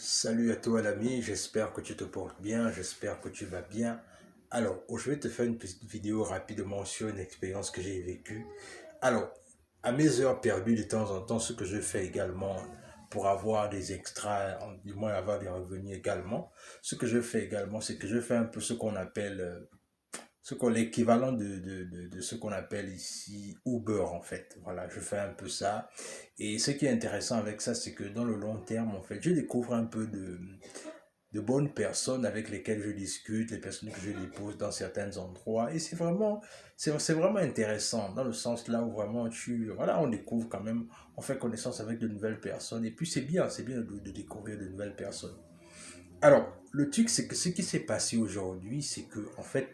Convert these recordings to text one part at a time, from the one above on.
Salut à toi l'ami, j'espère que tu te portes bien, j'espère que tu vas bien. Alors, je vais te faire une petite vidéo rapidement sur une expérience que j'ai vécue. Alors, à mes heures perdues de temps en temps, ce que je fais également pour avoir des extras, du moins avoir des revenus également, ce que je fais également, c'est que je fais un peu ce qu'on appelle l'équivalent de ce qu'on appelle ici Uber en fait. Voilà, je fais un peu ça. Et ce qui est intéressant avec ça, c'est que dans le long terme, en fait, je découvre un peu de bonnes personnes avec lesquelles je discute, les personnes que je dépose dans certains endroits. Et c'est vraiment intéressant dans le sens là où vraiment voilà, on découvre quand même, on fait connaissance avec de nouvelles personnes. Et puis c'est bien de découvrir de nouvelles personnes. Alors, le truc, c'est que ce qui s'est passé aujourd'hui, c'est que, en fait,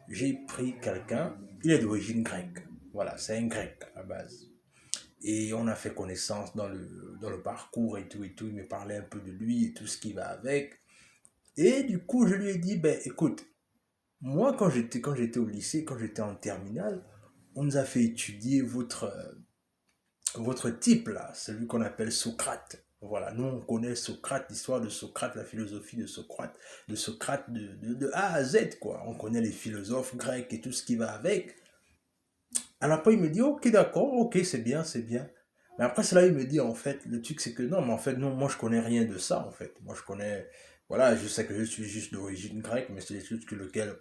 j'ai pris quelqu'un, il est d'origine grecque. Voilà, c'est un grec à la base. Et on a fait connaissance dans le parcours et tout. Il me parlait un peu de lui et tout ce qui va avec. Et du coup, je lui ai dit, ben écoute, moi quand j'étais au lycée, quand j'étais en terminale, on nous a fait étudier votre type là, celui qu'on appelle Socrate. Voilà, nous on connaît Socrate, l'histoire de Socrate, la philosophie de Socrate de A à Z, quoi. On connaît les philosophes grecs et tout ce qui va avec. Alors après, il me dit, ok, d'accord, ok, c'est bien, c'est bien. Mais après cela, il me dit, en fait, le truc, c'est que non, mais en fait, non, moi, je connais rien de ça, en fait. Moi, je connais, voilà, je sais que je suis juste d'origine grecque, mais c'est des trucs sur lesquels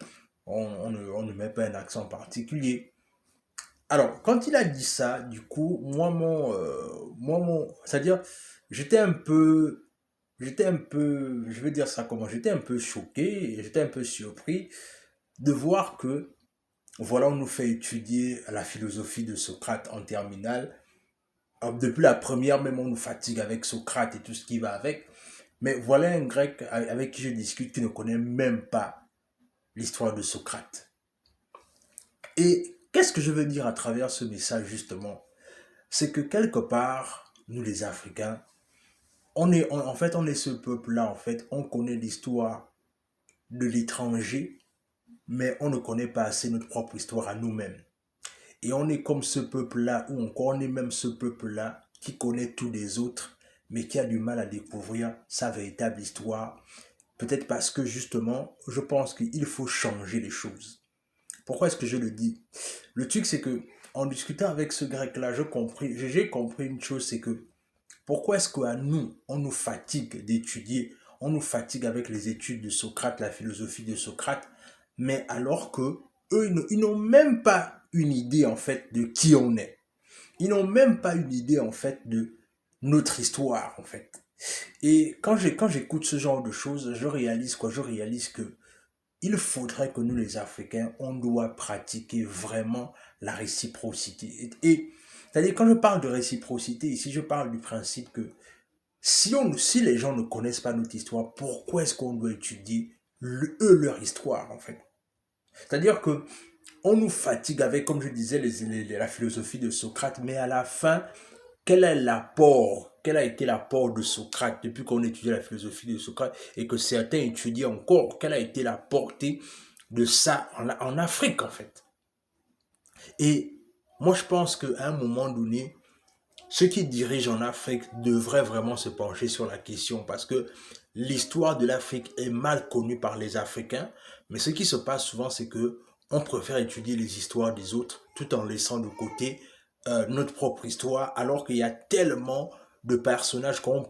on ne met pas un accent particulier. Alors, quand il a dit ça, du coup, c'est-à-dire, j'étais un peu, je vais dire ça comment, j'étais un peu choqué, et j'étais un peu surpris de voir que, voilà, on nous fait étudier la philosophie de Socrate en terminale. Alors, depuis la première, même, on nous fatigue avec Socrate et tout ce qui va avec. Mais voilà un grec avec qui je discute qui ne connaît même pas l'histoire de Socrate. Et qu'est-ce que je veux dire à travers ce message, justement? C'est que quelque part, nous les Africains, en fait, on est ce peuple-là, en fait, on connaît l'histoire de l'étranger, mais on ne connaît pas assez notre propre histoire à nous-mêmes. Et on est comme ce peuple-là, ou encore on est même ce peuple-là qui connaît tous les autres, mais qui a du mal à découvrir sa véritable histoire. Peut-être parce que justement, je pense qu'il faut changer les choses. Pourquoi est-ce que je le dis? Le truc, c'est que en discutant avec ce grec-là, j'ai compris une chose, c'est que pourquoi est-ce qu'à nous, on nous fatigue d'étudier, on nous fatigue avec les études de Socrate, la philosophie de Socrate, mais alors que eux, ils n'ont même pas une idée en fait de qui on est. Ils n'ont même pas une idée en fait de notre histoire en fait. Et quand j'écoute ce genre de choses, je réalise quoi? Je réalise que il faudrait que nous les Africains, on doit pratiquer vraiment la réciprocité. C'est-à-dire quand je parle de réciprocité, ici je parle du principe que si les gens ne connaissent pas notre histoire, pourquoi est-ce qu'on doit étudier leur histoire en fait? C'est-à-dire que on nous fatigue avec, comme je disais, la philosophie de Socrate, mais à la fin, quel a été l'apport de Socrate depuis qu'on étudie la philosophie de Socrate et que certains étudient encore, quelle a été la portée de ça en Afrique en fait? Et moi je pense qu'à un moment donné, ceux qui dirigent en Afrique devraient vraiment se pencher sur la question parce que l'histoire de l'Afrique est mal connue par les Africains, mais ce qui se passe souvent, c'est que on préfère étudier les histoires des autres tout en laissant de côté notre propre histoire, alors qu'il y a tellement de personnages qu'on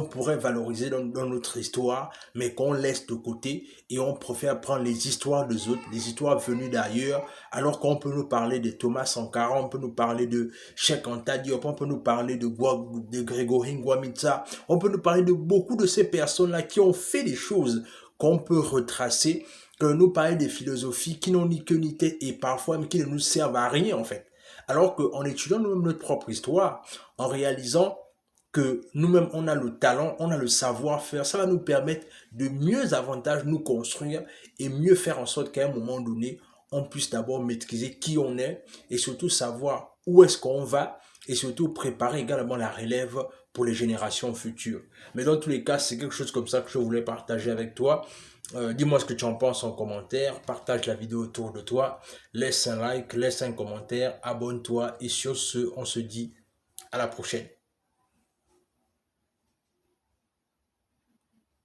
pourrait valoriser dans notre histoire, mais qu'on laisse de côté et on préfère prendre les histoires des autres, les histoires venues d'ailleurs, alors qu'on peut nous parler de Thomas Sankara, on peut nous parler de Cheikh Anta Diop, on peut nous parler de Grégory Ngouamitsa, on peut nous parler de beaucoup de ces personnes-là qui ont fait des choses qu'on peut retracer, que nous parler des philosophies qui n'ont ni queue ni tête et parfois même qui ne nous servent à rien en fait. Alors qu'en étudiant nous-mêmes notre propre histoire, en réalisant que nous-mêmes, on a le talent, on a le savoir-faire, ça va nous permettre de mieux avantage nous construire et mieux faire en sorte qu'à un moment donné, on puisse d'abord maîtriser qui on est et surtout savoir où est-ce qu'on va et surtout préparer également la relève pour les générations futures. Mais dans tous les cas, c'est quelque chose comme ça que je voulais partager avec toi. Dis-moi ce que tu en penses en commentaire, partage la vidéo autour de toi, laisse un like, laisse un commentaire, abonne-toi et sur ce, on se dit à la prochaine.